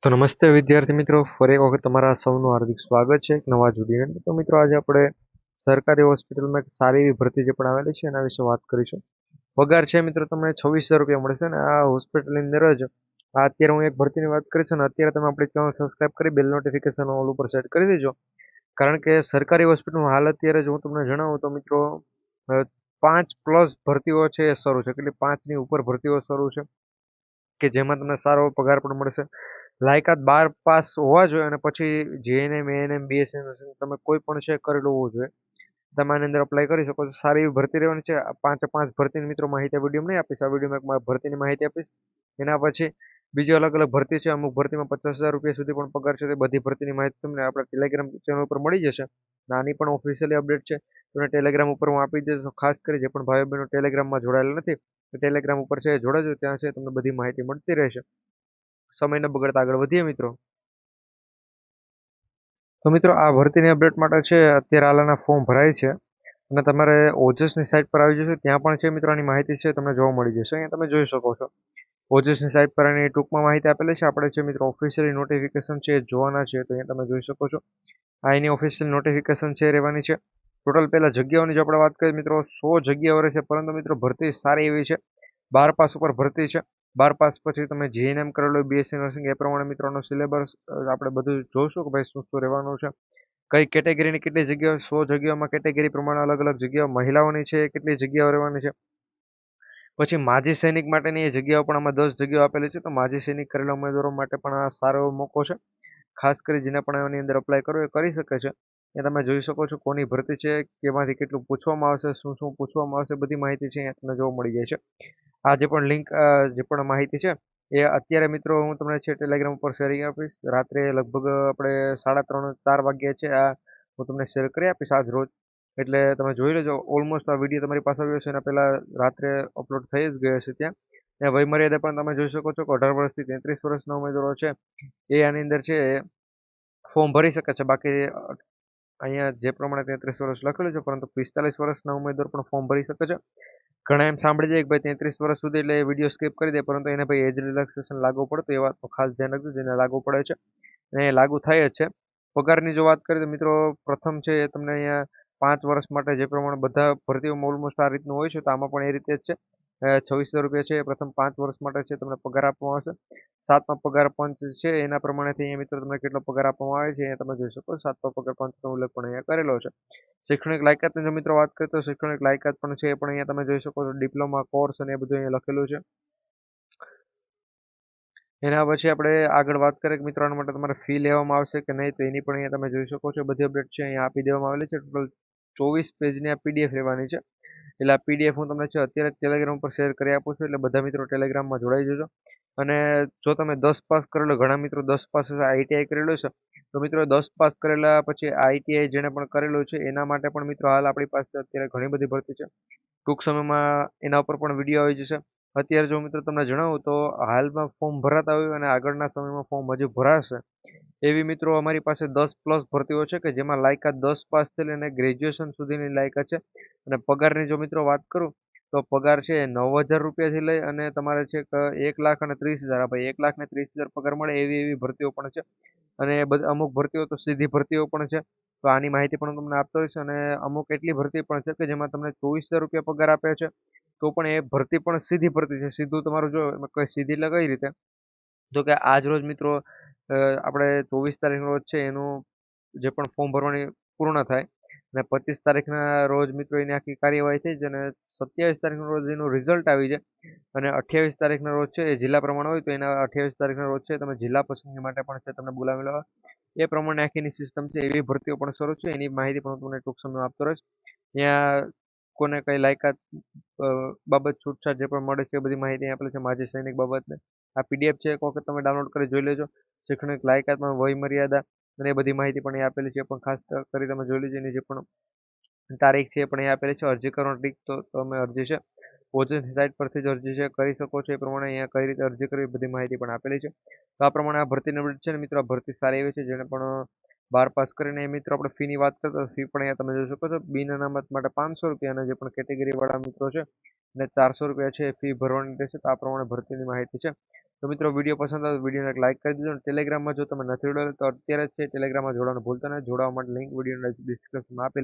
તો નમસ્તે વિદ્યાર્થી મિત્રો, ફરી એક વખત તમારા સૌનું હાર્દિક સ્વાગત છે એક નવા જ વિડીયોની અંદર. તો મિત્રો આજે આપણે સરકારી હોસ્પિટલમાં એક સારી એવી ભરતી જે પણ આવેલી છે એના વિશે વાત કરીશું. પગાર છે મિત્રો તમને 26,000 રૂપિયા મળશે અને આ હોસ્પિટલની અંદર જ અત્યારે હું એક ભરતીની વાત કરીશ અને અત્યારે તમે આપણી ચેનલ સબસ્ક્રાઇબ કરી બેલ નોટિફિકેશન ઓલ ઉપર સેટ કરી દેજો. કારણ કે સરકારી હોસ્પિટલમાં હાલ અત્યારે જો હું તમને જણાવું તો મિત્રો 5+ ભરતીઓ છે એ શરૂ છે, એટલે 5ની ઉપર ભરતીઓ શરૂ છે કે જેમાં તમને સારો પગાર પણ મળશે. લાયકાત 12 પાસ હોવા જોઈએ અને પછી જીએનએમ, એએનએમ, બીએસસી નર્સિંગ તમે કોઈ પણ છે કરેલું હોવું જોઈએ. તમે આની અંદર અપ્લાય કરી શકો છો. સારી એવી ભરતી રહેવાની છે. 5 ભરતીની મિત્રો માહિતી આ વિડીયોમાં નહીં આપીશ. આ વિડીયોમાં એક ભરતીની માહિતી આપીશ. એના પછી બીજી અલગ અલગ ભરતી છે. અમુક ભરતીમાં 50,000 રૂપિયા સુધી પણ પગાર છે. તે બધી ભરતીની માહિતી તમને આપણા ટેલિગ્રામ ચેનલ ઉપર મળી જશે. આની પણ ઓફિશિયલી અપડેટ છે. તમને ટેલિગ્રામ ઉપર હું આપી દઈશ. ખાસ કરી જે પણ ભાઈઓ બહેનો ટેલિગ્રામમાં જોડાયેલા નથી ટેલિગ્રામ ઉપર છે જોડાજો. ત્યાં છે તમને બધી માહિતી મળતી રહેશે. સમય ન બગડતા આગળ વધીએ મિત્રો. તો મિત્રો આ ભરતીની અપડેટ માટે છે અત્યારે હાલના ફોર્મ ભરાય છે અને તમારે ઓજસની સાઇટ પર આવી જશે. ત્યાં પણ છે મિત્રો આની માહિતી છે તમને જોવા મળી જશે. અહીંયા તમે જોઈ શકો છો. ઓજસની સાઇટ પર આની ટૂંકમાં માહિતી આપેલી છે. આપણે છે મિત્રો ઓફિશિયલી નોટિફિકેશન છે એ જોવાના છે તો અહીંયા તમે જોઈ શકો છો. આ એની ઓફિશિયલ નોટિફિકેશન છે રહેવાની છે. ટોટલ પહેલા જગ્યાઓની જો આપણે વાત કરીએ મિત્રો 100 જગ્યાઓ રહેશે, પરંતુ મિત્રો ભરતી સારી એવી છે. 12 પાસ ઉપર ભરતી છે. 12 પાસ પછી તમે જીએનએમ કરેલું હોય, બીએસસી નર્સિંગ, એ પ્રમાણે મિત્રોનો સિલેબસ આપણે બધું જોઈશું કે ભાઈ શું શું રહેવાનું છે, કઈ કેટેગરીની કેટલી જગ્યાઓ, 100 જગ્યાઓમાં કેટેગરી પ્રમાણે અલગ અલગ જગ્યાઓ, મહિલાઓની છે કેટલી જગ્યાઓ રહેવાની છે. પછી માજી સૈનિક માટેની એ જગ્યાઓ પણ આમાં 10 જગ્યાઓ આપેલી છે. તો માજી સૈનિક કરેલા ઉમેદવારો માટે પણ આ સારો એવો મોકો છે. ખાસ કરી જેને પણ આની અંદર અપ્લાય કરવો એ કરી શકે છે. એ તમે જોઈ શકો છો કોની ભરતી છે, કેમાંથી કેટલું પૂછવામાં આવશે, શું શું પૂછવામાં આવશે, બધી માહિતી છે અહીંયા તમને જોવા મળી જાય છે. આ જે પણ લિંક જે પણ માહિતી છે એ અત્યારે મિત્રો હું તમને છે ટેલિગ્રામ ઉપર શેરિંગ આપીશ. રાત્રે લગભગ આપણે 3:30-4 વાગ્યા છે આ હું તમને શેર કરી આપીશ આજ રોજ. એટલે તમે જોઈ લેજો. ઓલમોસ્ટ આ વિડીયો તમારી પાસે આવ્યો છે એના પહેલા રાત્રે અપલોડ થઈ જ ગયો છે ત્યાં. ત્યાં વયમર્યાદા પણ તમે જોઈ શકો છો કે 18 વર્ષથી 33 વર્ષના ઉમેદવારો છે એ આની અંદર છે ફોર્મ ભરી શકે છે. બાકી અહીંયા જે પ્રમાણે 33 વર્ષ લખેલું છે, પરંતુ 45 વર્ષના ઉમેદવાર પણ ફોર્મ ભરી શકે છે. ઘણા એમ સાંભળી જાય કે ભાઈ 33 વર્ષ સુધી એટલે વિડીયો સ્કીપ કરી દે, પરંતુ એને ભાઈ એજ રિલેક્સેશન લાગુ પડતું એ વાતનું ખાસ ધ્યાન રાખજો. જેને લાગુ પડે છે અને એ લાગુ થાય જ છે. પગારની જો વાત કરીએ તો મિત્રો પ્રથમ છે એ તમને અહીંયા 5 વર્ષ માટે જે પ્રમાણે બધા ભરતીઓમાં ઓલમોસ્ટ આ રીતનું હોય છે તો આમાં પણ એ રીતે જ છે. 26,000 રૂપિયા છે એ પ્રથમ 5 વર્ષ માટે છે તમને પગાર આપવામાં આવશે. 7મા પગાર પંચ છે એના પ્રમાણેથી અહીંયા મિત્રો તમને કેટલો પગાર આપવામાં આવે છે અહીંયા તમે જોઈ શકો છો. 7મા પગાર પંચનો ઉલ્લેખ પણ અહીંયા કરેલો છે. શૈક્ષણિક લાયકાતની જો મિત્રો વાત કરીએ તો શૈક્ષણિક લાયકાત પણ છે એ પણ અહીંયા તમે જોઈ શકો છો. ડિપ્લોમા કોર્સ અને એ બધું અહીંયા લખેલું છે. એના પછી આપણે આગળ વાત કરીએ કે મિત્રો આના માટે તમારે ફી લેવામાં આવશે કે નહીં, તો એની પણ અહીંયા તમે જોઈ શકો છો. બધી અપડેટ છે અહીંયા આપી દેવામાં આવેલી છે. ટોટલ 24 પેજની આ પીડીએફ રહેવાની છે. એટલે આ પીડીએફ હું તમને છે અત્યારે ટેલિગ્રામ પર શેર કરી આપું છું. એટલે બધા મિત્રો ટેલિગ્રામમાં જોડાઈ જજો. અને જો તમે 10 પાસ કરેલો, ઘણા મિત્રો 10 પાસ આઈટીઆઈ કરેલું છે, તો મિત્રો 10 પાસ કરેલા પછી આઈટીઆઈ જેણે પણ કરેલું છે એના માટે પણ મિત્રો હાલ આપણી પાસે અત્યારે ઘણી બધી ભરતી છે. ટૂંક સમયમાં એના ઉપર પણ વિડીયો આવી જશે. અત્યારે જો મિત્રો તમને જણાવું તો હાલમાં ફોર્મ ભરાતા હોય અને આગળના સમયમાં ફોર્મ હજુ ભરાશે એવી મિત્રો અમારી પાસે 10+ ભરતીઓ છે કે જેમાં લાયકાત 10 પાસ થી લઈને ગ્રેજ્યુએશન સુધીની લાયકાત છે. અને પગારની જો મિત્રો વાત કરું તો પગાર છે 9,000 રૂપિયાથી લઈ અને તમારે છે 1,30,000. ભાઈ 1,30,000 પગાર મળે એવી એવી ભરતીઓ પણ છે. અને અમુક ભરતીઓ તો સીધી ભરતીઓ પણ છે. તો આની માહિતી પણ હું તમને આપતો રહીશ. અને અમુક એટલી ભરતી પણ છે કે જેમાં તમને 24,000 રૂપિયા પગાર આપે છે, તો પણ એ ભરતી પણ સીધી ભરતી છે. સીધું તમારું જો કઈ સીધી એટલે કઈ રીતે, જો કે આજ રોજ મિત્રો આપણે 24 તારીખનો રોજ છે એનું જે પણ ફોર્મ ભરવાની પૂર્ણ થાય અને 25 તારીખના રોજ મિત્રો એની આખી કાર્યવાહી થઈ જાય અને 27 તારીખના રોજ એનું રિઝલ્ટ આવી જાય અને 28 તારીખના રોજ છે એ જિલ્લા પ્રમાણે હોય તો એના 28 તારીખના રોજ છે તમે જિલ્લા પસંદગી માટે પણ છે તમને બોલાવેલા હોય. એ પ્રમાણે આખીની સિસ્ટમ છે. એવી ભરતીઓ પણ શરૂ છે. એની માહિતી પણ હું તમને ટૂંક સમયમાં આપતો રહીશ. ત્યાં કોને કઈ લાયકાત બાબત છૂટછાટ જે પણ મળે છે એ બધી માહિતી આપેલી છે માજી સૈનિક બાબતને. આ પીડીએફ છે એક વખત તમે ડાઉનલોડ કરી જોઈ લેજો. શૈક્ષણિક લાયકાતમાં વય મર્યાદા અને એ બધી માહિતી પણ અહીં આપેલી છે. એ પણ ખાસ કરી તમે જોઈ લેજો. એની જે પણ તારીખ છે એ પણ અહીં આપેલી છે. અરજી કરવાની રીત તો તમે અરજી છે ઓજસની સાઇટ પરથી જ અરજી છે કરી શકો છો. એ પ્રમાણે અહીંયા કઈ રીતે અરજી કરવી બધી માહિતી પણ આપેલી છે. તો આ પ્રમાણે આ ભરતીની અપડેટ છે ને મિત્રો. આ ભરતી સારી એવી છે જેને પણ 12 પાસ કરીને મિત્રો આપણે ફીની વાત કરતા ફી પણ અહીંયા તમે જોઈ શકો છો. બિન અનામત માટે 500 રૂપિયા અને જે પણ કેટેગરીવાળા મિત્રો છે અને 400 રૂપિયા છે ફી ભરવાની રહેશે. તો આ પ્રમાણે ભરતીની માહિતી છે. તો મિત્રો વિડીયો પસંદ આવે તો વિડીયોને એક લાઇક કરી દેજો અને ટેલિગ્રામમાં જો તમે નથી જોડાયેલા તો અત્યારે જ છે ટેલિગ્રામમાં જોડાવાનું ભૂલતા નહીં. જોડાવા માટે લિંક વિડીયોના ડિસ્ક્રિપ્શનમાં આપેલી